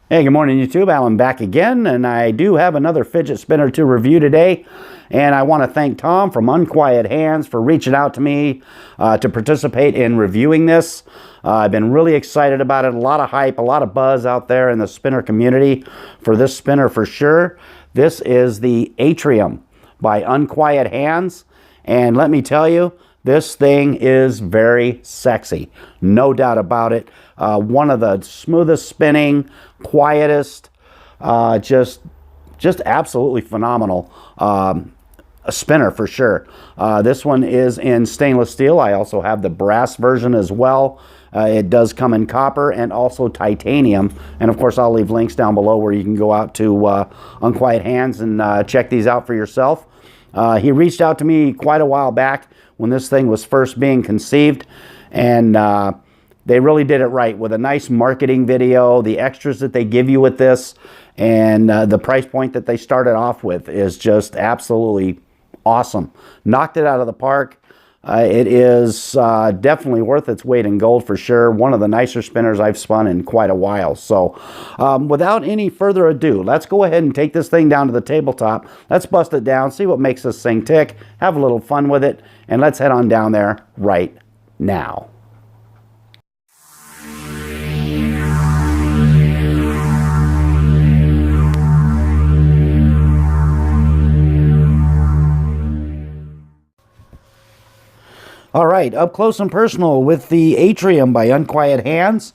Hey, good morning, YouTube. Alan back again, and I do have another fidget spinner to review today. And I want to thank Tom from Unquiet Hands for reaching out to me to participate in reviewing this. I've been really excited about it. A lot of hype, a lot of buzz out there in the spinner community for this spinner for sure. This is the Atrium by Unquiet Hands. And let me tell you, this thing is very sexy, no doubt about it. One of the smoothest spinning, quietest, just absolutely phenomenal a spinner for sure. This one is in stainless steel. I also have the brass version as well. It does come in copper and also titanium. And of course, I'll leave links down below where you can go out to Unquiet Hands and check these out for yourself. He reached out to me quite a while back when this thing was first being conceived, and they really did it right with a nice marketing video. The extras that they give you with this and the price point that they started off with is just absolutely awesome. Knocked it out of the park. It is definitely worth its weight in gold for sure. One of the nicer spinners I've spun in quite a while. So without any further ado, let's go ahead and take this thing down to the tabletop. Let's bust it down, see what makes this thing tick, have a little fun with it, and let's head on down there right now. All right, up close and personal with the Atrium by Unquiet Hands.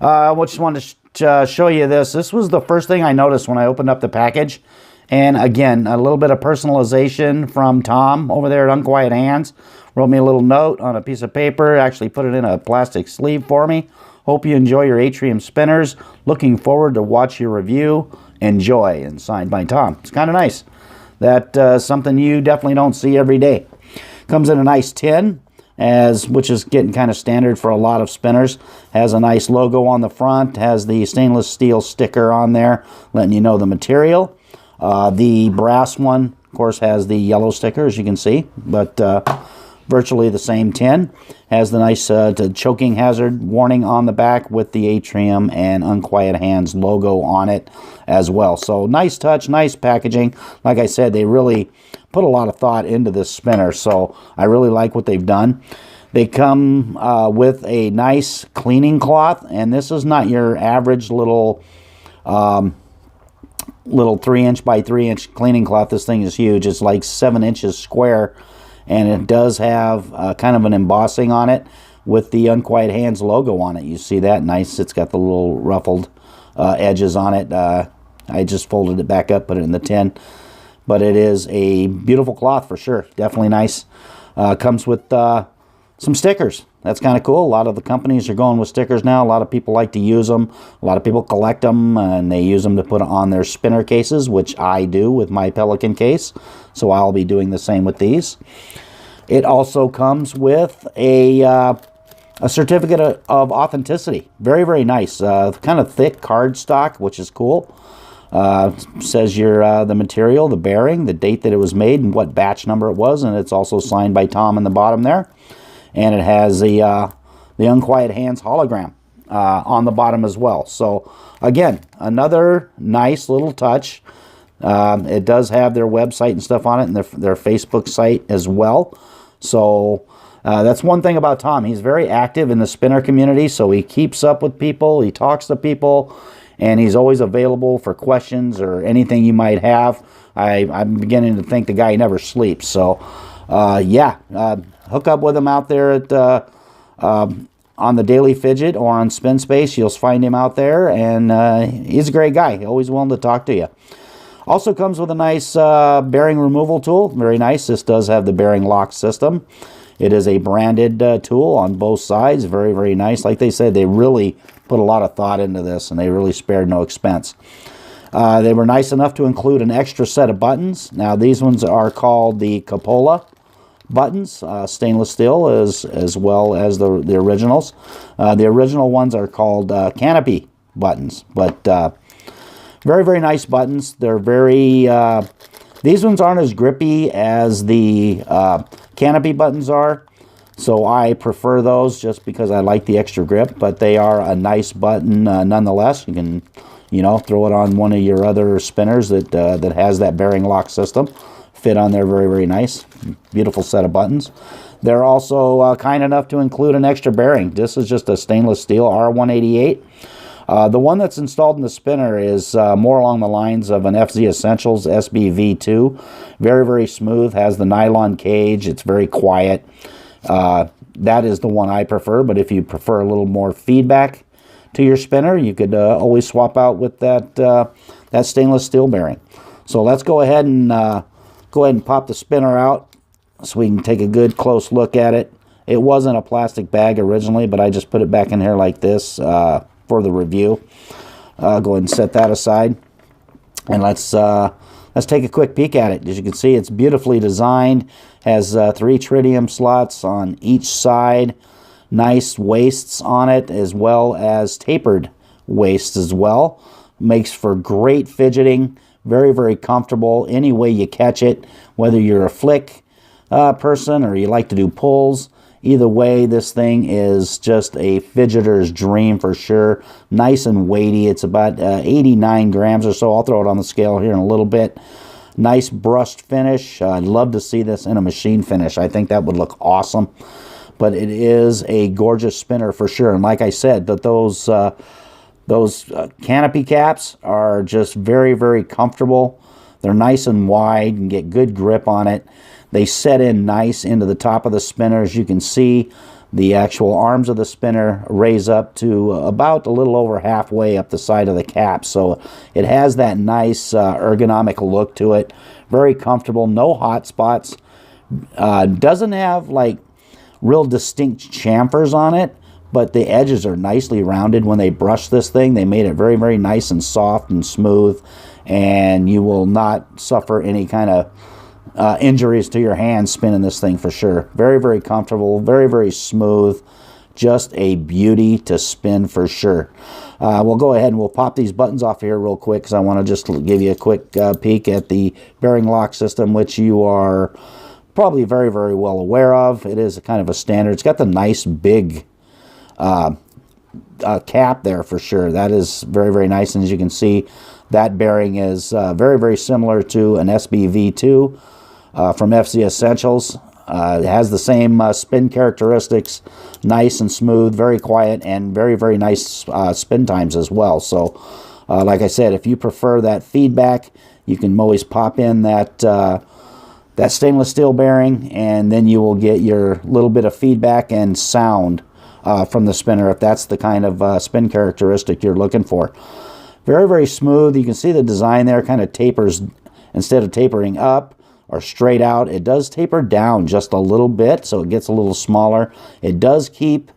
I just wanted to show you this. This was the first thing I noticed when I opened up the package. And again, a little bit of personalization from Tom over there at Unquiet Hands. Wrote me a little note on a piece of paper, actually put it in a plastic sleeve for me. Hope you enjoy your Atrium spinners. Looking forward to watch your review. Enjoy, and signed by Tom. It's kind of nice. That's something you definitely don't see every day. Comes in a nice tin, which is getting kind of standard for a lot of spinners. Has a nice logo on the front, has the stainless steel sticker on there letting you know the material. The brass one, of course, has the yellow sticker, as you can see, but virtually the same tin. Has the nice choking hazard warning on the back with the Atrium and Unquiet Hands logo on it as well. So nice touch, nice packaging. Like I said, they really put a lot of thought into this spinner, so I really like what they've done. They come with a nice cleaning cloth, and this is not your average little 3-inch by 3-inch cleaning cloth. This thing is huge. It's like 7 inches square, and it does have kind of an embossing on it with the Unquiet Hands logo on it. You see that? Nice. It's got the little ruffled edges on it. I just folded it back up, put it in the tin. But it is a beautiful cloth for sure. Definitely nice. Comes with some stickers. That's kind of cool. A lot of the companies are going with stickers now. A lot of people like to use them. A lot of people collect them, and they use them to put on their spinner cases, which I do with my Pelican case. So I'll be doing the same with these. It also comes with a certificate of authenticity. Very, very nice. Kind of thick cardstock, which is cool. Says the material, the bearing, the date that it was made, and what batch number it was, and it's also signed by Tom in the bottom there. And it has the Unquiet Hands hologram on the bottom as well. So again, another nice little touch. It does have their website and stuff on it, and their Facebook site as well. So that's one thing about Tom. He's very active in the spinner community, so he keeps up with people, he talks to people, and he's always available for questions or anything you might have. I'm beginning to think the guy never sleeps. So yeah, hook up with him out there at on the Daily Fidget or on Spin Space. You'll find him out there, and he's a great guy. Always willing to talk to you. Also comes with a nice bearing removal tool. Very nice. This does have the bearing lock system. It is a branded tool on both sides. Very, very nice. Like they said, they really put a lot of thought into this, and they really spared no expense. They were nice enough to include an extra set of buttons. Now, these ones are called the cupola buttons, stainless steel as well as the originals. The original ones are called canopy buttons, but very, very nice buttons. They're very... these ones aren't as grippy as the canopy buttons are, So I prefer those just because I like the extra grip, but they are a nice button nonetheless. You can, throw it on one of your other spinners that has that bearing lock system. Fit on there very, very nice. Beautiful set of buttons. They're also kind enough to include an extra bearing. This is just a stainless steel R188. The one that's installed in the spinner is more along the lines of an FZ Essentials SBV2. Very, very smooth. Has the nylon cage. It's very quiet. That is the one I prefer, but if you prefer a little more feedback to your spinner, you could always swap out with that stainless steel bearing. So let's go ahead and pop the spinner out so we can take a good close look at it. It wasn't a plastic bag originally, but I just put it back in here like this for the review. Go ahead and set that aside, and let's take a quick peek at it. As you can see, it's beautifully designed. Has 3 tritium slots on each side. Nice wastes on it, as well as tapered wastes as well. Makes for great fidgeting. Very, very comfortable any way you catch it, whether you're a flick person or you like to do pulls. Either way, this thing is just a fidgeter's dream for sure. Nice and weighty. It's about 89 grams or so. I'll throw it on the scale here in a little bit. Nice brushed finish. I'd love to see this in a machine finish. I think that would look awesome. But it is a gorgeous spinner for sure. And like I said, those canopy caps are just very, very comfortable. They're nice and wide and get good grip on it. They set in nice into the top of the spinner. As you can see, the actual arms of the spinner raise up to about a little over halfway up the side of the cap. So it has that nice ergonomic look to it. Very comfortable, no hot spots. Doesn't have like real distinct chamfers on it, but the edges are nicely rounded. When they brush this thing, they made it very, very nice and soft and smooth, and you will not suffer any kind of injuries to your hands spinning this thing for sure. Very, very comfortable, very, very smooth. Just a beauty to spin for sure. We'll go ahead and we'll pop these buttons off here real quick because I want to just give you a quick peek at the bearing lock system, which you are probably very, very well aware of. It is kind of a standard. It's got the nice big cap there for sure. That is very, very nice. And as you can see, that bearing is very, very similar to an SBV2 from FZ Essentials. It has the same spin characteristics, nice and smooth, very quiet, and very, very nice spin times as well. So, like I said, if you prefer that feedback, you can always pop in that stainless steel bearing, and then you will get your little bit of feedback and sound from the spinner if that's the kind of spin characteristic you're looking for. Very, very smooth. You can see the design there kind of tapers. Instead of tapering up or straight out, it does taper down just a little bit, so it gets a little smaller. It does keep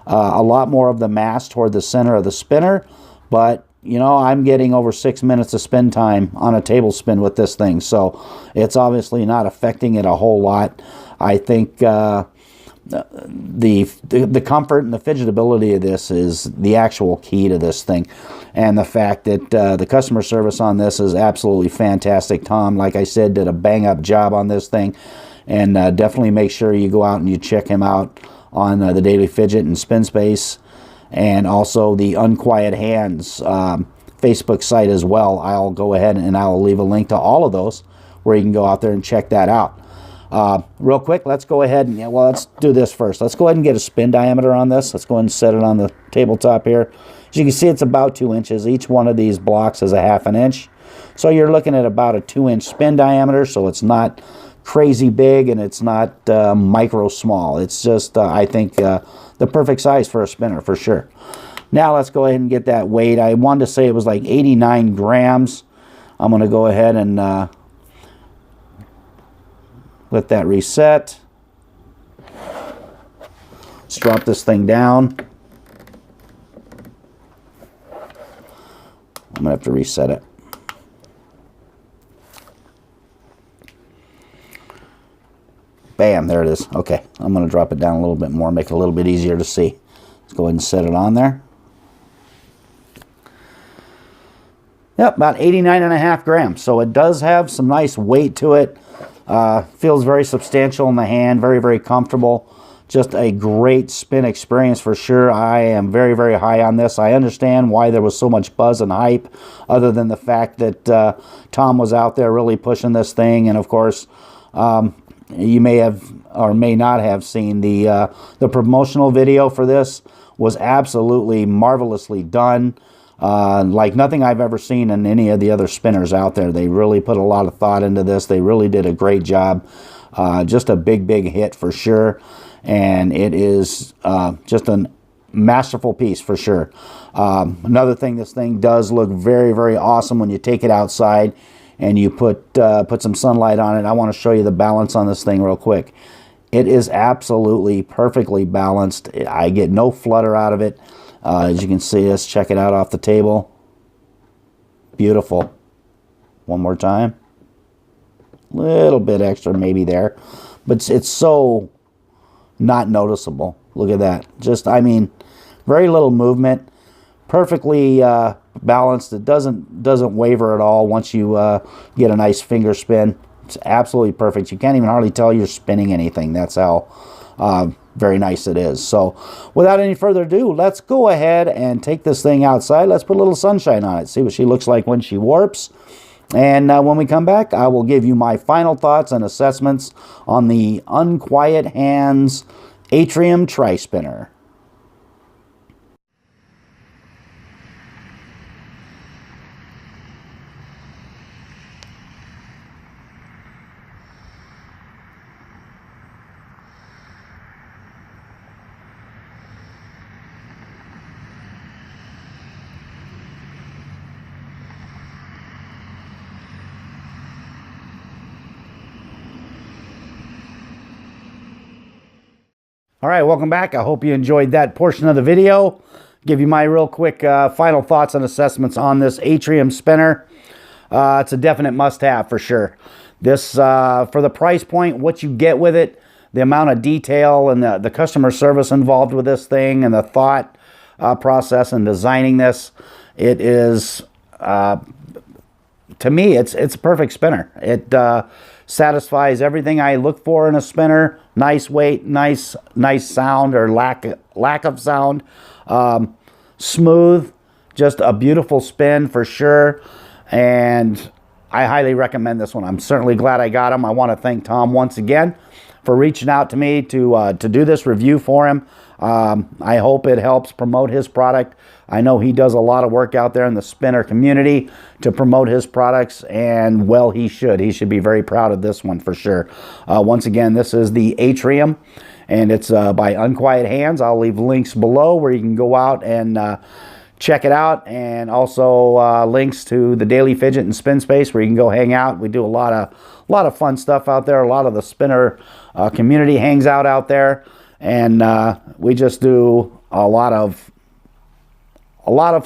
a lot more of the mass toward the center of the spinner, but I'm getting over 6 minutes of spin time on a table spin with this thing, so it's obviously not affecting it a whole lot. I think the comfort and the fidgetability of this is the actual key to this thing, and the fact that the customer service on this is absolutely fantastic. Tom, like I said, did a bang-up job on this thing, and definitely make sure you go out and you check him out on the Daily Fidget and Spin Space, and also the Unquiet Hands Facebook site as well. I'll go ahead and I'll leave a link to all of those where you can go out there and check that out. Real quick, let's go ahead and, let's do this first. Let's go ahead and get a spin diameter on this. Let's go ahead and set it on the tabletop here. As you can see, it's about 2 inches. Each one of these blocks is a ½ an inch. So you're looking at about a 2-inch spin diameter, so it's not crazy big and it's not micro small. It's just, I think, the perfect size for a spinner for sure. Now let's go ahead and get that weight. I wanted to say it was like 89 grams. I'm going to go ahead and let that reset. Let's drop this thing down. I'm going to have to reset it. Bam, there it is. Okay, I'm going to drop it down a little bit more, make it a little bit easier to see. Let's go ahead and set it on there. Yep, about 89.5 grams. So it does have some nice weight to it. Feels very substantial in the hand, very, very comfortable. Just a great spin experience for sure. I am very, very high on this. I understand why there was so much buzz and hype, other than the fact that Tom was out there really pushing this thing. And of course, you may have or may not have seen the promotional video for this. Was absolutely marvelously done. Like nothing I've ever seen in any of the other spinners out there. They really put a lot of thought into this. They really did a great job. Just a big, big hit for sure. And it is just a masterful piece for sure. Another thing, this thing does look very, very awesome when you take it outside and you put some sunlight on it. I want to show you the balance on this thing real quick. It is absolutely perfectly balanced. I get no flutter out of it. As you can see, let's check it out off the table. Beautiful. One more time. Little bit extra maybe there, but it's so not noticeable. Look at that. Just, I mean, very little movement. Perfectly balanced. It doesn't waver at all once you get a nice finger spin. It's absolutely perfect. You can't even hardly tell you're spinning anything. That's how very nice it is. So without any further ado, let's go ahead and take this thing outside. Let's put a little sunshine on it. See what she looks like when she warps. And when we come back, I will give you my final thoughts and assessments on the Unquiet Hands Atrium Tri-Spinner. All right, welcome back. I hope you enjoyed that portion of the video. Give you my real quick final thoughts and assessments on this Atrium spinner. It's a definite must-have for sure. This, for the price point, what you get with it, the amount of detail and the customer service involved with this thing, and the thought process in designing this, it is, to me, it's a perfect spinner. It satisfies everything I look for in a spinner. Nice weight, nice sound or lack of sound. Smooth, just a beautiful spin for sure. And I highly recommend this one. I'm certainly glad I got him. I want to thank Tom once again for reaching out to me to do this review for him. I hope it helps promote his product. I know he does a lot of work out there in the spinner community to promote his products, and well, he should. He should be very proud of this one for sure. Once again, this is the Atrium, and it's by Unquiet Hands. I'll leave links below where you can go out and check it out, and also links to the Daily Fidget and Spin Space where you can go hang out. We do a lot of fun stuff out there. A lot of the spinner community hangs out there, and we just do a lot of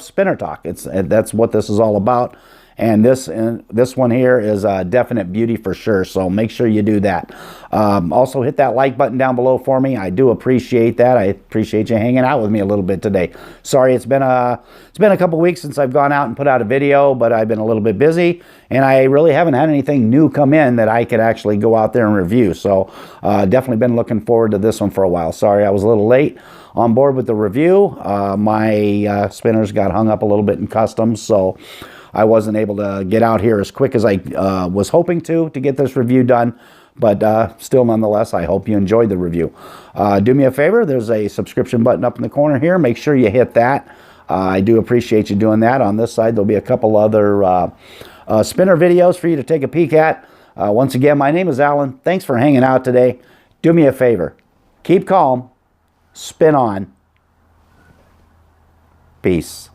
spinner talk. That's what this is all about. And this one here is a definite beauty for sure. So make sure you do that. Also hit that like button down below for me. I do appreciate that. I appreciate you hanging out with me a little bit today. Sorry, it's been a couple weeks since I've gone out and put out a video, but I've been a little bit busy, and I really haven't had anything new come in that I could actually go out there and review. So definitely been looking forward to this one for a while. Sorry I was a little late on board with the review. My spinners got hung up a little bit in customs, so I wasn't able to get out here as quick as I was hoping to get this review done. But still, nonetheless, I hope you enjoyed the review. Do me a favor. There's a subscription button up in the corner here. Make sure you hit that. I do appreciate you doing that. On this side, there'll be a couple other spinner videos for you to take a peek at. Once again, my name is Alan. Thanks for hanging out today. Do me a favor. Keep calm. Spin on. Peace.